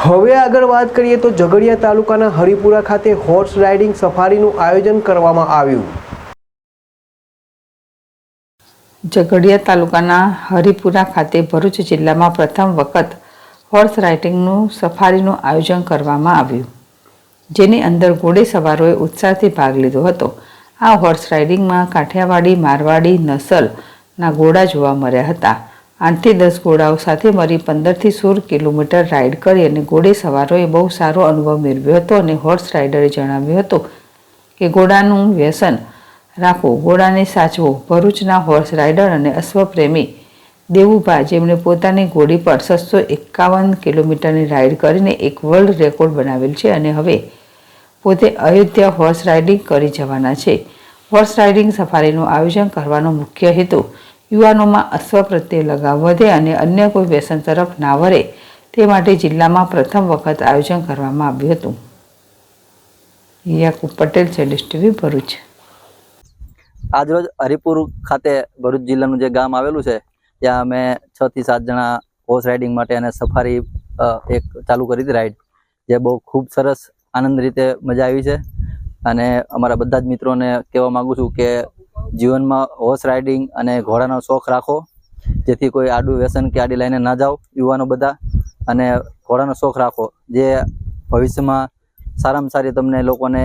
હવે આગળ વાત કરીએ તો ઝઘડિયા તાલુકાના હરિપુરા ખાતે હોર્સ રાઇડિંગ સફારીનું આયોજન કરવામાં આવ્યું। ઝઘડિયા તાલુકાના હરિપુરા ખાતે ભરૂચ જિલ્લામાં પ્રથમ વખત હોર્સ રાઇડિંગનું સફારીનું આયોજન કરવામાં આવ્યું, જેની અંદર ઘોડેસવારોએ ઉત્સાહથી ભાગ લીધો હતો। આ હોર્સ રાઇડિંગમાં કાઠિયાવાડી મારવાડી નસલના ઘોડા જોવા મળ્યા હતા। 8 થી 10 ઘોડાઓ સાથે મળી 15 થી 16 કિલોમીટર રાઇડ કરી અને ઘોડેસવારોએ બહુ સારો અનુભવ મેળવ્યો હતો અને હોર્સ રાઇડરે જણાવ્યું હતું કે ઘોડાનું વ્યસન રાખવું, ઘોડાને સાચવો। ભરૂચના હોર્સ રાઇડર અને અશ્વપ્રેમી દેવુભા, જેમણે પોતાની ઘોડી પર 651 કિલોમીટરની રાઇડ કરીને એક વર્લ્ડ રેકોર્ડ બનાવેલ છે અને હવે પોતે અયોધ્યા હોર્સ રાઇડિંગ કરી જવાના છે। હોર્સ રાઇડિંગ સફારીનું આયોજન કરવાનો મુખ્ય હેતુ યુવાનોમાં અશ્વ પ્રત્યે લગાવ વધે અને અન્ય કોઈ વ્યસન તરફ ના વળે તે માટે જિલ્લામાં પ્રથમ વખત આયોજન કરવામાં આવ્યું હતું। યાકુબ પટેલ, જેડેશ ટીવી, ભરૂચ। આજરોજ હરિપુર ખાતે ભરૂચ જિલ્લાનું જે ગામ આવેલું છે ત્યાં અમે 6 થી 7 જણા હોર્સ રાઇડિંગ માટે અને સફારી એક ચાલુ કરી હતી રાઇડ, જે બહુ ખૂબ સરસ આનંદ રીતે મજા આવી છે। અને અમારા બધા જ મિત્રોને કહેવા માંગુ છું કે જીવનમાં હોર્સ રાઇડિંગ અને ઘોડાનો શોખ રાખો, જેથી કોઈ આડું વ્યસન કે આડી લાઈને ના જાઓ યુવાનો બધા, અને ઘોડાનો શોખ રાખો, જે ભવિષ્યમાં સારામાં સારી તમને લોકોને